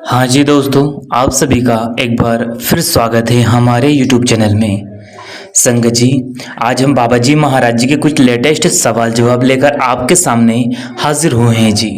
हाँ जी दोस्तों, आप सभी का एक बार फिर स्वागत है हमारे YouTube चैनल में। संगत जी, आज हम बाबा जी महाराज जी के कुछ लेटेस्ट सवाल जवाब लेकर आपके सामने हाजिर हुए हैं जी।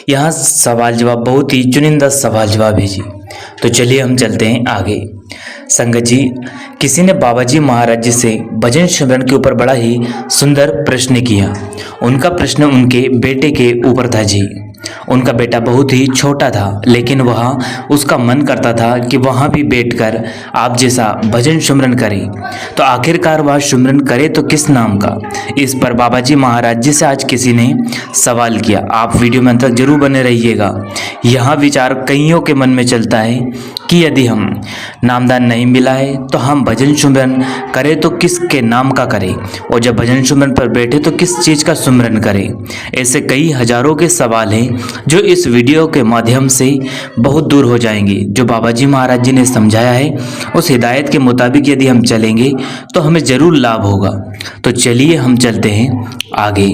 यहाँ सवाल जवाब बहुत ही चुनिंदा सवाल जवाब है जी। तो चलिए हम चलते हैं आगे। संगत जी, किसी ने बाबा जी महाराज जी से भजन सिमरन के ऊपर बड़ा ही सुंदर प्रश्न किया। उनका प्रश्न उनके बेटे के ऊपर था जी। उनका बेटा बहुत ही छोटा था, लेकिन उसका मन करता था कि वहाँ भी बैठकर आप जैसा भजन सिमरन करे। तो आखिरकार वह सिमरन करे तो किस नाम का? इस पर बाबा जी महाराज जी से आज किसी ने सवाल किया। आप वीडियो में अंत तक जरूर बने रहिएगा। यहाँ विचार कईयों के मन में चलता है कि यदि हम नामदान नहीं मिला है तो हम भजन सिमरन करें तो किसके नाम का करें, और जब भजन सिमरन पर बैठे तो किस चीज़ का सिमरन करें। ऐसे कई हजारों के सवाल हैं जो इस वीडियो के माध्यम से बहुत दूर हो जाएंगे। जो बाबा जी महाराज जी ने समझाया है उस हिदायत के मुताबिक यदि हम चलेंगे तो हमें ज़रूर लाभ होगा। तो चलिए हम चलते हैं आगे।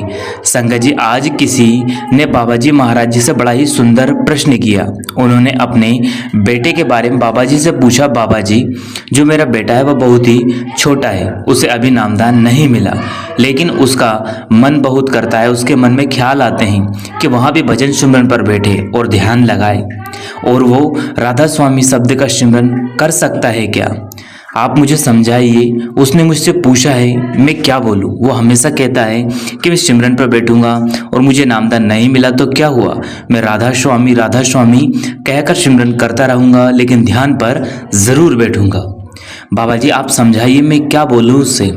संगत जी, आज किसी ने बाबा जी महाराज जी से बड़ा ही सुंदर प्रश्न किया। उन्होंने अपने बेटे के बारे में बाबा जी से पूछा, बाबा जी, जो मेरा बेटा है वह बहुत ही छोटा है, उसे अभी नामदान नहीं मिला, लेकिन उसका मन बहुत करता है, उसके मन में ख्याल आते हैं कि वहाँ भी भजन सिमरन पर बैठे और ध्यान लगाए, और वो राधा स्वामी शब्द का सिमरन कर सकता है क्या? आप मुझे समझाइए। उसने मुझसे पूछा है, मैं क्या बोलूँ? वो हमेशा कहता है कि मैं सिमरन पर बैठूंगा और मुझे नामदान नहीं मिला तो क्या हुआ, मैं राधा स्वामी कहकर सिमरन करता रहूँगा, लेकिन ध्यान पर ज़रूर बैठूंगा। बाबा जी आप समझाइए, मैं क्या बोलूँ उससे?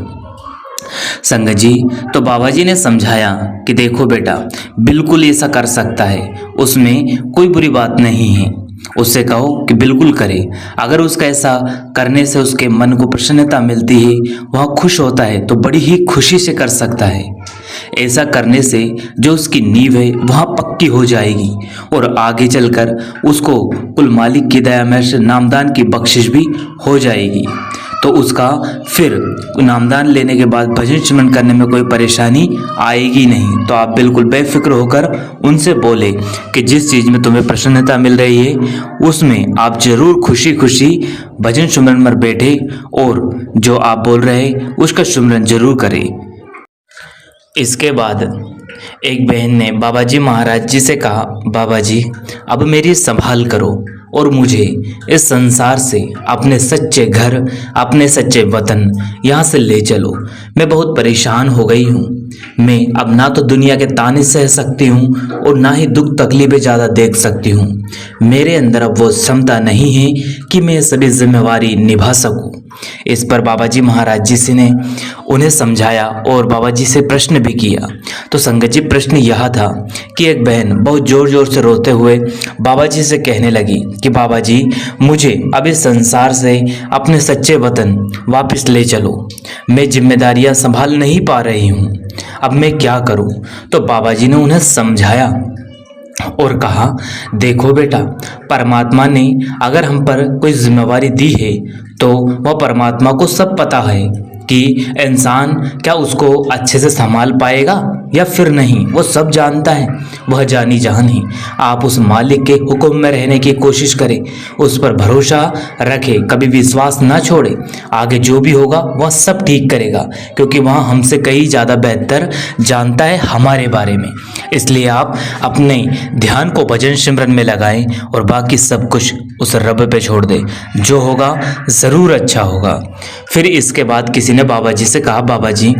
संगत जी, तो बाबा जी ने समझाया कि देखो बेटा, बिल्कुल ऐसा कर सकता है, उसमें कोई बुरी बात नहीं है। उससे कहो कि बिल्कुल करे। अगर उसका ऐसा करने से उसके मन को प्रसन्नता मिलती है, वह खुश होता है, तो बड़ी ही खुशी से कर सकता है। ऐसा करने से जो उसकी नींव है वह पक्की हो जाएगी, और आगे चलकर उसको कुल मालिक की दया में से नामदान की बख्शिश भी हो जाएगी। तो उसका फिर नामदान लेने के बाद भजन सिमरन करने में कोई परेशानी आएगी नहीं। तो आप बिल्कुल बेफिक्र होकर उनसे बोले कि जिस चीज़ में तुम्हें प्रसन्नता मिल रही है उसमें आप जरूर खुशी खुशी भजन सिमरन में बैठे, और जो आप बोल रहे हैं उसका सिमरन जरूर करें। इसके बाद एक बहन ने बाबा जी महाराज जी से कहा, बाबा जी अब मेरी संभाल करो और मुझे इस संसार से अपने सच्चे घर, अपने सच्चे वतन यहाँ से ले चलो। मैं बहुत परेशान हो गई हूँ। मैं अब ना तो दुनिया के ताने सह सकती हूँ और ना ही दुख तकलीफें ज़्यादा देख सकती हूँ। मेरे अंदर अब वो क्षमता नहीं है कि मैं सभी जिम्मेवारी निभा सकूँ। इस पर बाबा जी महाराज जी से ने उन्हें समझाया और बाबा जी से प्रश्न भी किया। तो संगत जी, प्रश्न यह था कि एक बहन बहुत ज़ोर ज़ोर से रोते हुए बाबा जी से कहने लगी कि बाबा जी, मुझे अब इस संसार से अपने सच्चे वतन वापस ले चलो। मैं जिम्मेदारियां संभाल नहीं पा रही हूँ, अब मैं क्या करूँ? तो बाबा जी ने उन्हें समझाया और कहा, देखो बेटा, परमात्मा ने अगर हम पर कोई जिम्मेवारी दी है तो वह परमात्मा को सब पता है कि इंसान क्या उसको अच्छे से संभाल पाएगा या फिर नहीं। वो सब जानता है, वह जानी जहान है। आप उस मालिक के हुक्म में रहने की कोशिश करें, उस पर भरोसा रखें, कभी विश्वास ना छोड़े। आगे जो भी होगा वह सब ठीक करेगा, क्योंकि वह हमसे कहीं ज़्यादा बेहतर जानता है हमारे बारे में। इसलिए आप अपने ध्यान को भजन सिमरन में लगाएं और बाकी सब कुछ उस रब पे छोड़ दें। जो होगा ज़रूर अच्छा होगा। फिर इसके बाद किसी ने बाबा जी से कहा, बाबा जी,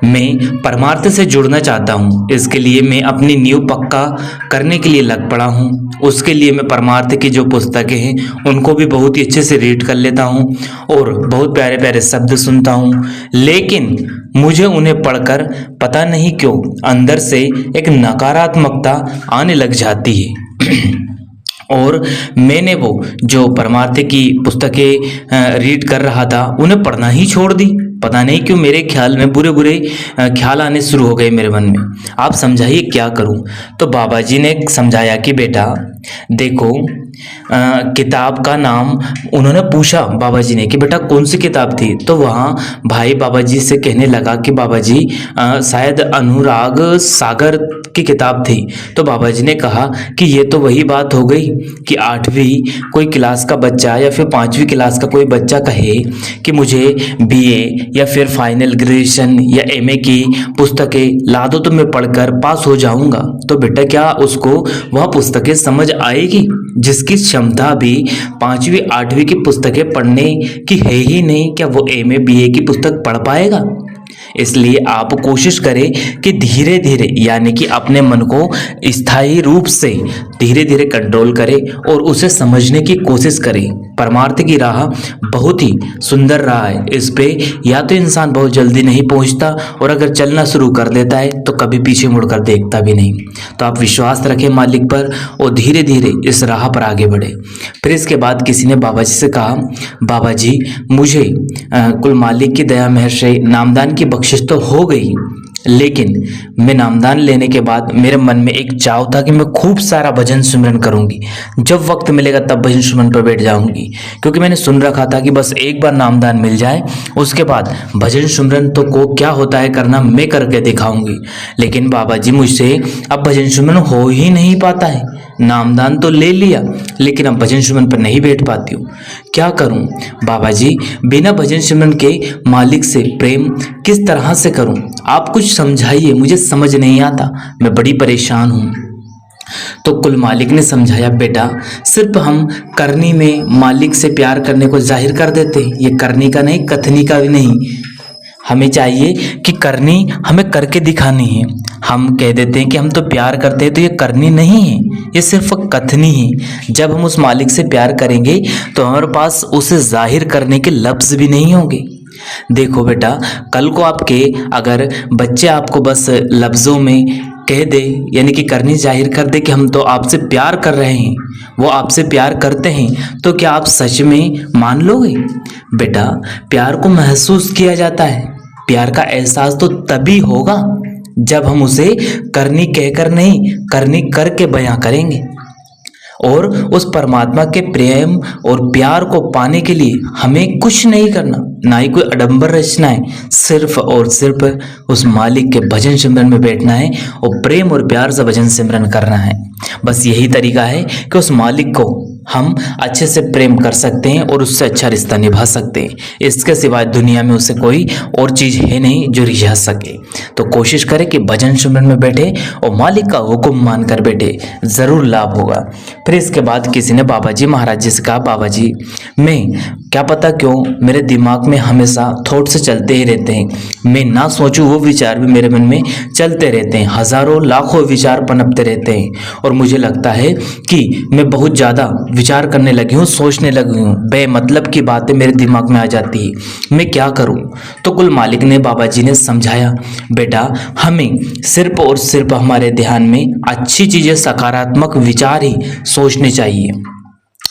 मैं परमार्थ से जुड़ना चाहता हूँ। इसके लिए मैं अपनी नींव पक्का करने के लिए लग पड़ा हूँ। उसके लिए मैं परमार्थ की जो पुस्तकें हैं उनको भी बहुत ही अच्छे से रीड कर लेता हूँ और बहुत प्यारे प्यारे शब्द सुनता हूँ, लेकिन मुझे उन्हें पढ़कर पता नहीं क्यों अंदर से एक नकारात्मकता आने लग जाती है। और मैंने वो जो परमार्थ की पुस्तकें रीड कर रहा था उन्हें पढ़ना ही छोड़ दी। पता नहीं क्यों मेरे ख्याल में बुरे बुरे ख्याल आने शुरू हो गए मेरे मन में। आप समझाइए क्या करूं? तो बाबा जी ने समझाया कि बेटा देखो, किताब का नाम उन्होंने पूछा बाबा जी ने कि बेटा कौन सी किताब थी, तो वहाँ भाई बाबा जी से कहने लगा कि बाबा जी शायद अनुराग सागर की किताब थी। तो बाबा जी ने कहा कि ये तो वही बात हो गई कि 8वीं कोई क्लास का बच्चा या फिर 5वीं क्लास का कोई बच्चा कहे कि मुझे बीए या फिर फाइनल ग्रेजुएशन या एमए की पुस्तकें ला दो तो मैं पढ़कर पास हो जाऊंगा। तो बेटा क्या उसको वह पुस्तकें समझ आएगी जिसकी क्षमता भी 5वीं 8वीं की पुस्तकें पढ़ने की है ही नहीं? क्या वो एमए बीए की पुस्तक पढ़ पाएगा? इसलिए आप कोशिश करें कि धीरे धीरे यानी कि अपने मन को स्थायी रूप से धीरे धीरे कंट्रोल करें और उसे समझने की कोशिश करें। परमार्थ की राह बहुत ही सुंदर राह है, इस पे या तो इंसान बहुत जल्दी नहीं पहुंचता और अगर चलना शुरू कर देता है तो कभी पीछे मुड़कर देखता भी नहीं। तो आप विश्वास रखें मालिक पर और धीरे धीरे इस राह पर आगे बढ़े। फिर इसके बाद किसी ने बाबा जी से कहा, बाबा जी मुझे कुल मालिक की दया मेहर से नामदान की बख्शिश तो हो गई, लेकिन मैं नामदान लेने के बाद मेरे मन में एक चाव था कि मैं खूब सारा भजन सिमरन करूंगी। जब वक्त मिलेगा तब भजन सिमरन पर बैठ जाऊंगी, क्योंकि मैंने सुन रखा था कि बस एक बार नामदान मिल जाए उसके बाद भजन सिमरन तो को क्या होता है करना मैं करके दिखाऊंगी। लेकिन बाबा जी मुझसे अब भजन सिमरन हो ही नहीं पाता है। नामदान तो ले लिया लेकिन अब भजन सिमरन पर नहीं बैठ पाती हूँ, क्या करूँ बाबा जी? बिना भजन सिमरन के मालिक से प्रेम किस तरह से करूँ? आप कुछ समझाइए, मुझे समझ नहीं आता, मैं बड़ी परेशान हूँ। तो कुल मालिक ने समझाया, बेटा सिर्फ हम करनी में मालिक से प्यार करने को जाहिर कर देते हैं, ये करनी का नहीं कथनी का भी नहीं। हमें चाहिए कि करनी हमें करके दिखानी है। हम कह देते हैं कि हम तो प्यार करते हैं, तो ये करनी नहीं है, ये सिर्फ कथनी है। जब हम उस मालिक से प्यार करेंगे तो हमारे पास उसे जाहिर करने के लफ्ज़ भी नहीं होंगे। देखो बेटा, कल को आपके अगर बच्चे आपको बस लफ्ज़ों में कह दे यानी कि करनी जाहिर कर दे कि हम तो आपसे प्यार कर रहे हैं, वो आपसे प्यार करते हैं, तो क्या आप सच में मान लोगे? बेटा प्यार को महसूस किया जाता है, प्यार का एहसास तो तभी होगा जब हम उसे करनी कहकर नहीं करनी करके बयां करेंगे। और उस परमात्मा के प्रेम और प्यार को पाने के लिए हमें कुछ नहीं करना, ना ही कोई आडंबर रचना है, सिर्फ और सिर्फ उस मालिक के भजन सिमरन में बैठना है और प्रेम और प्यार से भजन सिमरन करना है। बस यही तरीका है कि उस मालिक को हम अच्छे से प्रेम कर सकते हैं और उससे अच्छा रिश्ता निभा सकते हैं। इसके सिवाय दुनिया में उसे कोई और चीज़ है नहीं जो रिझा सके। तो कोशिश करें कि भजन सिमरन में बैठे और मालिक का हुक्म मानकर बैठे, ज़रूर लाभ होगा। फिर इसके बाद किसी ने बाबा जी महाराज जी से कहा, बाबा जी मैं क्या पता क्यों मेरे दिमाग में हमेशा थॉट से चलते ही रहते हैं, मैं ना सोचूं वो विचार भी मेरे मन में चलते रहते हैं, हज़ारों लाखों विचार पनपते रहते हैं और मुझे लगता है कि मैं बहुत ज़्यादा विचार करने लगी हूँ, सोचने लगी हूँ, बेमतलब की बातें मेरे दिमाग में आ जाती है, मैं क्या करूँ? तो कुल मालिक ने बाबा जी ने समझाया, बेटा हमें सिर्फ और सिर्फ हमारे ध्यान में अच्छी चीज़ें सकारात्मक विचार ही सोचने चाहिए।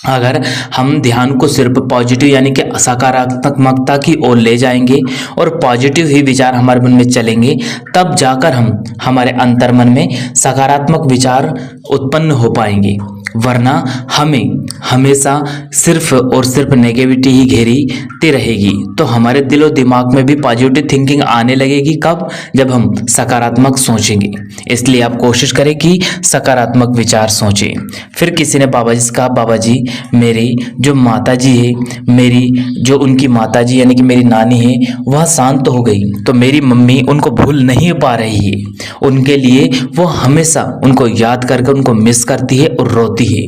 अगर हम ध्यान को सिर्फ पॉजिटिव यानी कि सकारात्मकता की ओर ले जाएंगे और पॉजिटिव ही विचार हमारे मन में चलेंगे, तब जाकर हम हमारे अंतर्मन में सकारात्मक विचार उत्पन्न हो पाएंगे। वरना हमें हमेशा सिर्फ और सिर्फ नेगेटिविटी ही घेरती रहेगी। तो हमारे दिलो दिमाग में भी पॉजिटिव थिंकिंग आने लगेगी कब? जब हम सकारात्मक सोचेंगे। इसलिए आप कोशिश करें कि सकारात्मक विचार सोचें। फिर किसी ने बाबा जी से कहा, बाबा जी मेरी जो माता जी है, मेरी जो उनकी माता जी यानी कि मेरी नानी है, वह शांत हो गई, तो मेरी मम्मी उनको भूल नहीं पा रही है, उनके लिए वो हमेशा उनको याद करके उनको मिस करती है और रोती है।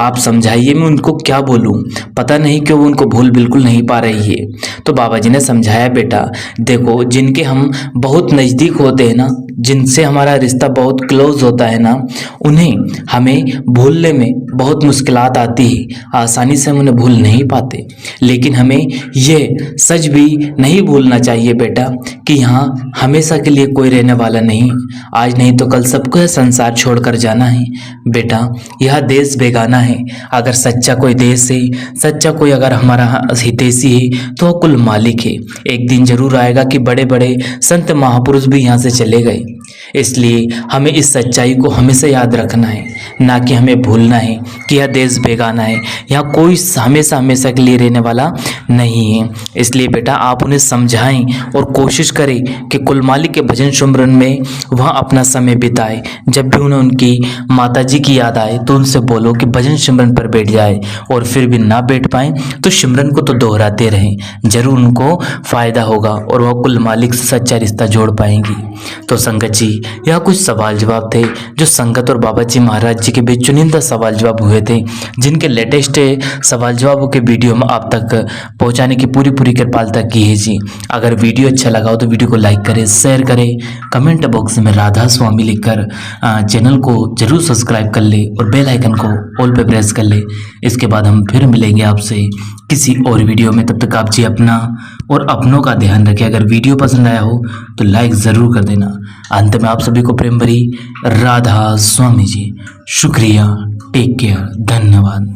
आप समझाइए, मैं उनको क्या बोलूं, पता नहीं क्यों वो उनको भूल बिल्कुल नहीं पा रही है। तो बाबा जी ने समझाया, बेटा देखो जिनके हम बहुत नज़दीक होते हैं ना, जिनसे हमारा रिश्ता बहुत क्लोज होता है ना, उन्हें हमें भूलने में बहुत मुश्किलात आती है, आसानी से हम उन्हें भूल नहीं पाते। लेकिन हमें ये सच भी नहीं भूलना चाहिए बेटा कि यहाँ हमेशा के लिए कोई रहने वाला नहीं, आज नहीं तो कल सबको यह संसार छोड़कर जाना है। बेटा यह देश बेगाना है, अगर सच्चा कोई देश है, सच्चा कोई अगर हमारा हितैषी है तो वो कुल मालिक है। एक दिन जरूर आएगा कि बड़े बड़े संत महापुरुष भी यहाँ से चले गए, इसलिए हमें इस सच्चाई को हमेशा याद रखना है, ना कि हमें भूलना है कि यह देश बेगाना है, यहाँ कोई हमेशा हमेशा के लिए रहने वाला नहीं है। इसलिए बेटा आप उन्हें समझाएं और कोशिश करें कि कुल मालिक के भजन सुमरन में वह अपना समय बिताए। जब भी उन्हें उनकी माता जी की याद आए तो उनसे बोलो कि भजन सिमरन पर बैठ जाए, और फिर भी ना बैठ पाए तो सिमरन को तो दोहराते रहें, जरूर उनको फायदा होगा और वह कुल मालिक से सच्चा रिश्ता जोड़ पाएंगी। तो संगत जी, यह कुछ सवाल जवाब थे जो संगत और बाबा जी महाराज जी के बीच चुनिंदा सवाल जवाब हुए थे, जिनके लेटेस्ट सवाल जवाबों के वीडियो हम आप तक पहुंचाने की पूरी कृपालता की है जी। अगर वीडियो अच्छा लगा हो तो वीडियो को लाइक करें, शेयर करें, कमेंट बॉक्स में राधा स्वामी लिखकर चैनल को जरूर सब्सक्राइब कर ले और बेल आइकन को ऑल पे प्रेस कर ले। इसके बाद हम फिर मिलेंगे आपसे किसी और वीडियो में। तब तक आप जी अपना और अपनों का ध्यान रखें। अगर वीडियो पसंद आया हो तो लाइक ज़रूर कर देना। अंत में आप सभी को प्रेम भरी राधा स्वामी जी। शुक्रिया, टेक केयर, धन्यवाद।